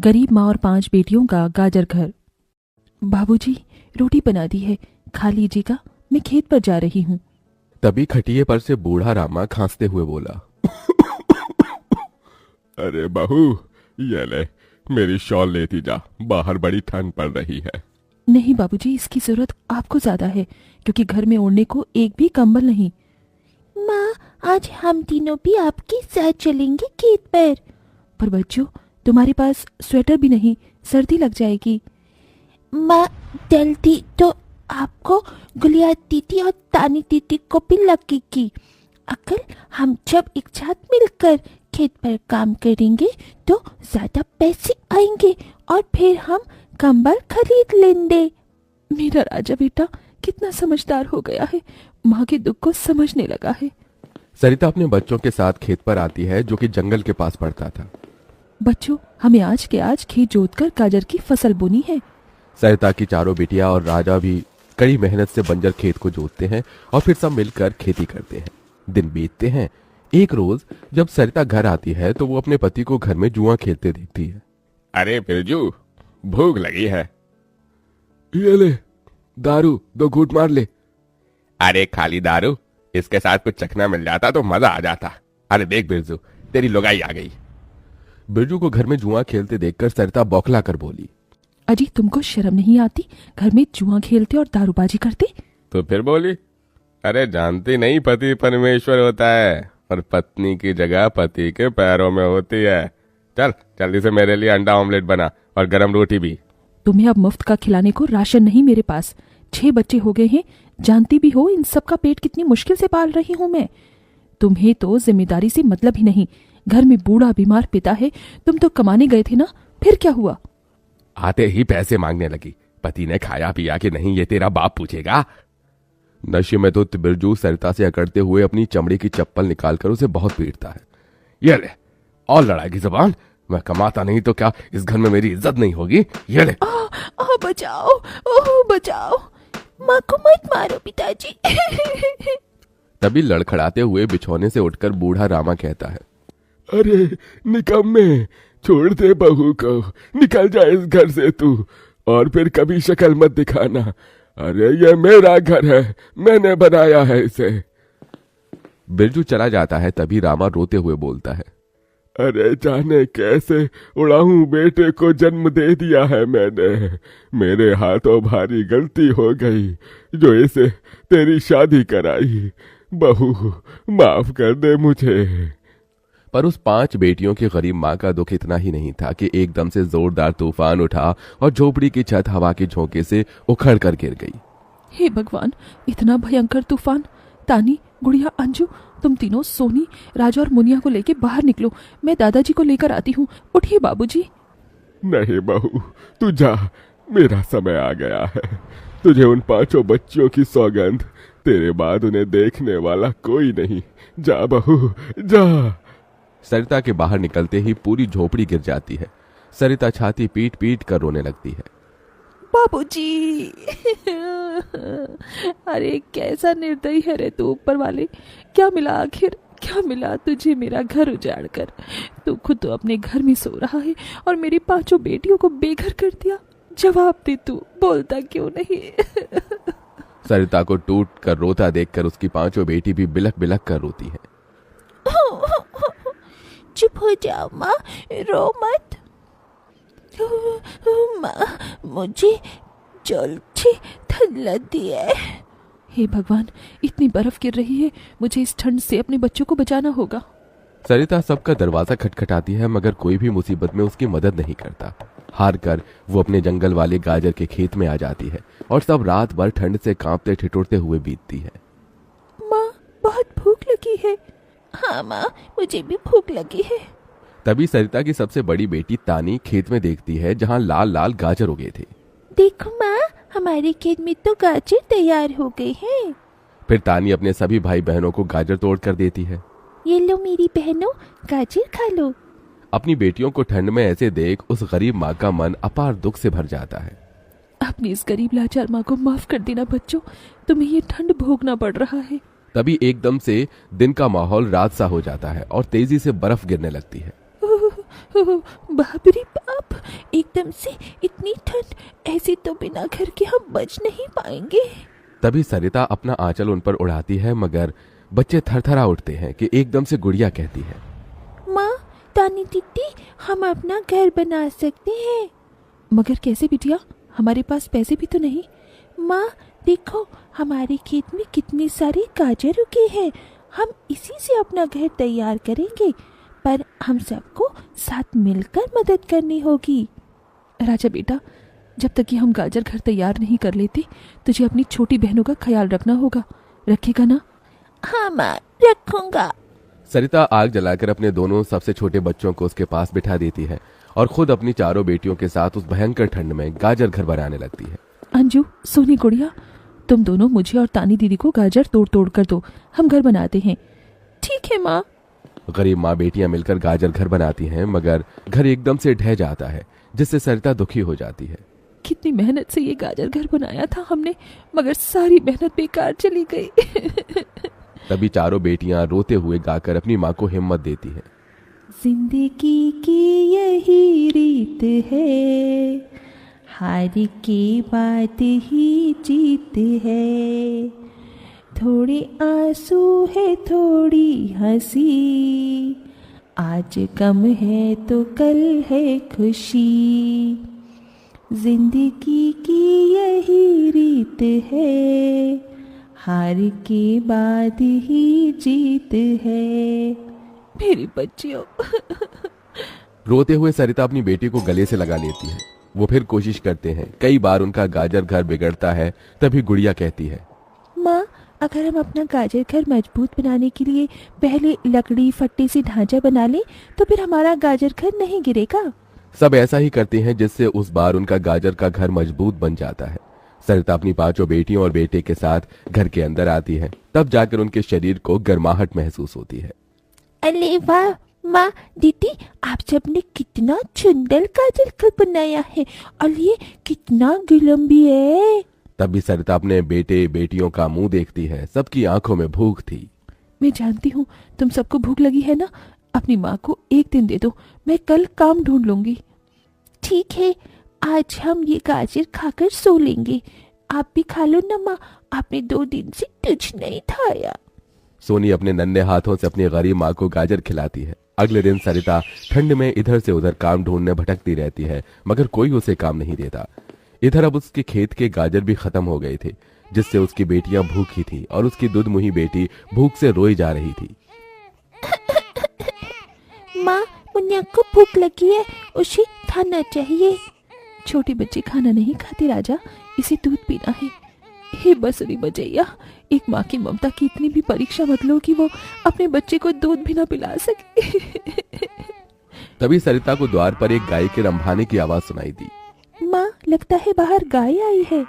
गरीब माँ और 5 बेटियों का गाजर घर। बाबूजी, रोटी बना दी है, खा लीजिएगा, मैं खेत पर जा रही हूँ। तभी खटिये पर से बूढ़ा रामा खांसते हुए बोला, अरे बहू, ये ले, मेरी शॉल लेती जा, बाहर बड़ी ठंड पड़ रही है। नहीं बाबूजी, इसकी जरूरत आपको ज्यादा है, क्योंकि घर में ओढ़ने को एक भी कंबल नहीं। माँ, आज हम तीनों भी आपके साथ चलेंगे खेत पर बच्चों, तुम्हारे पास स्वेटर भी नहीं, सर्दी लग जाएगी। माँ, जल्दी तो आपको गुलिया दीदी और तानी दीदी को भी लगेगी। अगर हम जब एक साथ मिलकर खेत पर काम करेंगे तो ज्यादा पैसे आएंगे और फिर हम कंबल खरीद लेंगे। मेरा राजा बेटा कितना समझदार हो गया है, माँ के दुख को समझने लगा है। सरिता अपने बच्चों के साथ खेत पर आती है, जो कि जंगल के पास पड़ता था। बच्चों, हमें आज के आज खेत जोतकर गाजर की फसल बोनी है। सरिता की चारों बेटियां और राजा भी कड़ी मेहनत से बंजर खेत को जोतते हैं और फिर सब मिलकर खेती करते हैं। दिन बीतते हैं। एक रोज जब सरिता घर आती है तो वो अपने पति को घर में जुआ खेलते देखती है। अरे बिरजू, भूख लगी है। ये ले, दारू 2 घूंट मार ले। अरे खाली दारू, इसके साथ कुछ चखना मिल जाता तो मजा आ जाता। अरे देख बिरजू, तेरी लुगाई आ गई। बिरजू को घर में जुआ खेलते देखकर सरिता बौखला कर बोली, अजी, तुमको शर्म नहीं आती? घर में जुआ खेलते और दारूबाजी करते। तो फिर बोली, अरे जानती नहीं, पति परमेश्वर होता है और पत्नी की जगह पति के पैरों में होती है। चल जल्दी से मेरे लिए अंडा ऑमलेट बना और गरम रोटी भी। तुम्हें अब मुफ्त का खिलाने को राशन नहीं मेरे पास। 6 बच्चे हो गए हैं, जानती भी हो इन सब का पेट कितनी मुश्किल से पाल रही हूँ मैं। तुम्हें तो जिम्मेदारी से मतलब ही नहीं। घर में बूढ़ा बीमार पिता है, तुम तो कमाने गए थे ना, फिर क्या हुआ? आते ही पैसे मांगने लगी। पति ने खाया पिया कि नहीं ये तेरा बाप पूछेगा। नशे में तो बिरजू सरिता से अकड़ते हुए अपनी चमड़े की चप्पल निकालकर उसे बहुत पीटता है। ये ले, और लड़ाई की जबान। मैं कमाता नहीं तो क्या इस घर में मेरी इज्जत नहीं होगी? ये ले। बचाओ, ओह बचाओ, माँ को मत मारो पिताजी। तभी लड़खड़ाते हुए बिछौने से उठकर बूढ़ा रामा कहता है, अरे निकम्मे, छोड़ दे बहू को, निकल जा इस घर से तू, और फिर कभी शक्ल मत दिखाना। अरे ये मेरा घर है, मैंने बनाया है इसे। बिरजू चला जाता है। तभी रामा रोते हुए बोलता है, अरे जाने कैसे उड़ाऊं बेटे को जन्म दे दिया है मैंने। मेरे हाथों भारी गलती हो गई जो इसे तेरी शादी कराई। बहू माफ कर दे मुझे। पर उस 5 बेटियों की गरीब माँ का दुख इतना ही नहीं था कि एकदम से जोरदार तूफान उठा और झोपड़ी की छत हवा के झोंके से उखड़ कर गिर गई। हे भगवान, इतना भयंकर तूफान! तानी, गुड़िया, अंजू, तुम तीनों सोनी, राजा और मुनिया को लेके बाहर निकलो, मैं दादाजी को लेकर आती हूँ। उठिए बाबूजी। नहीं बहू, तू जा, मेरा समय आ गया है। तुझे उन 5 बच्चियों की सौगंध, तेरे बाद उन्हें देखने वाला कोई नहीं। जा बहू, जा। सरिता के बाहर निकलते ही पूरी झोपड़ी गिर जाती है। सरिता छाती पीट पीट कर रोने लगती है। बाबूजी! अरे कैसा निर्दयी है रे तू ऊपर वाले! क्या मिला आखिर, क्या मिला तुझे मेरा घर उजाड़ कर? तू खुद तो अपने घर में सो रहा है और मेरी 5 बेटियों को बेघर कर दिया। जवाब दे, तू बोलता क्यों नहीं? सरिता को टूट कर रोता देखकर उसकी 5 बेटी भी बिलख बिलख कर रोती है। चुप हो जाओ माँ, रो मत। माँ, मुझे जल्दी ठंड लगती है। हे भगवान, इतनी बर्फ गिर रही है, मुझे इस ठंड से अपने बच्चों को बचाना होगा। सरिता सबका दरवाजा खटखटाती है, मगर कोई भी मुसीबत में उसकी मदद नहीं करता। हार कर वो अपने जंगल वाले गाजर के खेत में आ जाती है और सब रात भर ठंड से कांपते ठिठुरते हुए बीतती है। माँ, बहुत भूख लगी है। हाँ माँ, मुझे भी भूख लगी है। तभी सरिता की सबसे बड़ी बेटी तानी खेत में देखती है जहाँ लाल लाल गाजर उगे थे। देखो माँ, हमारे खेत में तो गाजर तैयार हो गए हैं। फिर तानी अपने सभी भाई बहनों को गाजर तोड़ कर देती है। ये लो मेरी बहनों, गाजर खा लो। अपनी बेटियों को ठंड में ऐसे देख उस गरीब माँ का मन अपार दुख से भर जाता है। अपनी इस गरीब लाचार माँ को माफ कर देना बच्चों, तुम्हें ये ठंड भोगना पड़ रहा है। तभी एकदम से दिन का माहौल रात सा हो जाता है और तेजी से बर्फ गिरने लगती है। बाप रे बाप, एकदम से इतनी ठंड, ऐसी तो बिना घर के हम बच नहीं पाएंगे। तभी सरिता अपना आंचल उन पर उड़ाती है, मगर बच्चे थरथरा उठते हैं कि एकदम से गुड़िया कहती है, माँ, तानी दीदी, हम अपना घर बना सकते हैं। मगर कैसे बिटिया, हमारे पास पैसे भी तो नहीं। माँ देखो, हमारे खेत में कितने सारे गाजर उगे हैं, हम इसी से अपना घर तैयार करेंगे, पर हम सबको साथ मिलकर मदद करनी होगी। राजा बेटा, जब तक कि हम गाजर घर तैयार नहीं कर लेते, तुझे अपनी छोटी बहनों का ख्याल रखना होगा। रखेगा ना? हाँ माँ, रखूंगा। सरिता आग जलाकर अपने दोनों सबसे छोटे बच्चों को उसके पास बिठा देती है और खुद अपनी चारों बेटियों के साथ उस भयंकर ठंड में गाजर घर बनाने लगती है। अंजू, सोनी, गुड़िया, तुम दोनों मुझे और तानी दीदी को गाजर तोड़ तोड़ कर दो, हम घर बनाते हैं। ठीक है माँ। गरीब माँ बेटियां मिलकर गाजर घर बनाती हैं, मगर घर एकदम से ढह जाता है, जिससे सरिता दुखी हो जाती है। कितनी मेहनत से ये गाजर घर बनाया था हमने, मगर सारी मेहनत बेकार चली गई। तभी चारों बेटियां रोते हुए गाकर अपनी माँ को हिम्मत देती हैं। जिंदगी की यही रीत है, हार के बाद ही जीत है, थोड़े आंसू है थोड़ी हंसी, आज गम है तो कल है खुशी, जिंदगी की यही रीत है, हार के बाद ही जीत है। मेरी बच्चियों। रोते हुए सरिता अपनी बेटी को गले से लगा लेती है। वो फिर कोशिश करते हैं, कई बार उनका गाजर घर बिगड़ता है। तभी गुड़िया कहती है, माँ, अगर हम अपना गाजर घर मजबूत बनाने के लिए पहले लकड़ी फट्टे से ढांचा बना लें, तो फिर हमारा गाजर घर नहीं गिरेगा। सब ऐसा ही करते हैं, जिससे उस बार उनका गाजर का घर मजबूत बन जाता है। सरिता अपनी पांचों बेटियों और बेटे के साथ घर के अंदर आती है। तब जाकर उनके शरीर को गर्माहट महसूस होती है। अरे वाह माँ, दीदी, आप सबने कितना सुंदर गाजर घर बनाया है, और ये कितना गुलाम भी है। तभी सरिता अपने बेटे बेटियों का मुंह देखती है। सबकी आंखों में भूख थी। मैं जानती हूँ तुम सबको भूख लगी है ना, अपनी माँ को एक दिन दे दो, मैं कल काम ढूंढ लूंगी। ठीक है, आज हम ये गाजर खाकर सो लेंगे। आप भी खा लो ना माँ, आपने 2 दिन से कुछ नहीं खाया। सोनी अपने नन्हे हाथों से अपनी गरीब माँ को गाजर खिलाती है। अगले दिन सरिता ठंड में इधर से उधर काम ढूंढने भटकती रहती है, मगर कोई उसे काम नहीं देता। इधर अब उसके खेत के गाजर भी खत्म हो गए थे, जिससे उसकी बेटियां भूखी थी और उसकी दुधमुही बेटी भूख से रोई जा रही थी। माँ, मुन्या को भूख लगी है, उसे खाना चाहिए। छोटी बच्ची खाना नहीं खाती राजा, इसे दूध पीना है। हे बसुरी बजैया, एक माँ की ममता की इतनी भी परीक्षा मत लो कि वो अपने बच्चे को दूध भी ना पिला सके। तभी सरिता को द्वार पर एक गाय के रंभाने की आवाज सुनाई दी। माँ, लगता है बाहर गाय आई है।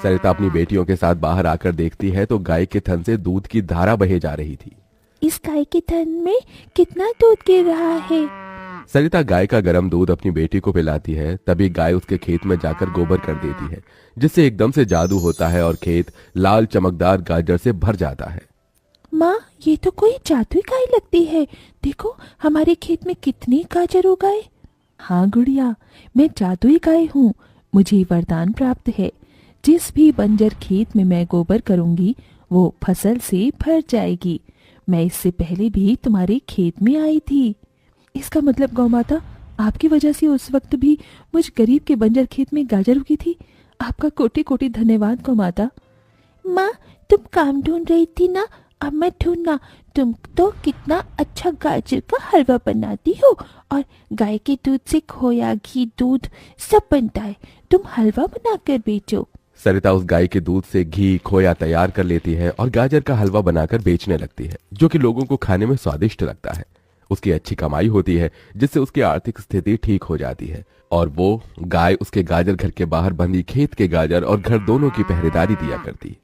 सरिता अपनी बेटियों के साथ बाहर आकर देखती है तो गाय के थन से दूध की धारा बहे जा रही थी। इस गाय के थन में कितना दूध गिर रहा है। सरिता गाय का गर्म दूध अपनी बेटी को पिलाती है। तभी गाय उसके खेत में जाकर गोबर कर देती है, जिससे एकदम से जादू होता है और खेत लाल चमकदार गाजर से भर जाता है। माँ, ये तो कोई जादुई गाय लगती है। देखो, हमारे खेत में कितनी गाजर हो गए। हाँ गुड़िया, मैं जादुई गाय हूँ। मुझे वरदान प्राप्त है, जिस भी बंजर खेत में मैं गोबर करूंगी वो फसल से भर जाएगी। मैं इससे पहले भी तुम्हारे खेत में आई थी। इसका मतलब गौ माता, आपकी वजह से उस वक्त भी मुझ गरीब के बंजर खेत में गाजर उगी थी। आपका कोटि कोटि धन्यवाद गौ माता। माँ, तुम काम ढूंढ रही थी ना, अब मैं ढूंढना। तुम तो कितना अच्छा गाजर का हलवा बनाती हो, और गाय के दूध से खोया, घी, दूध सब बनता है। तुम हलवा बनाकर बेचो। सरिता उस गाय के दूध से घी खोया तैयार कर लेती है और गाजर का हलवा बनाकर बेचने लगती है, जो कि लोगों को खाने में स्वादिष्ट लगता है। उसकी अच्छी कमाई होती है, जिससे उसकी आर्थिक स्थिति ठीक हो जाती है और वो गाय उसके गाजर घर के बाहर बंधी खेत के गाजर और घर दोनों की पहरेदारी दिया करती है।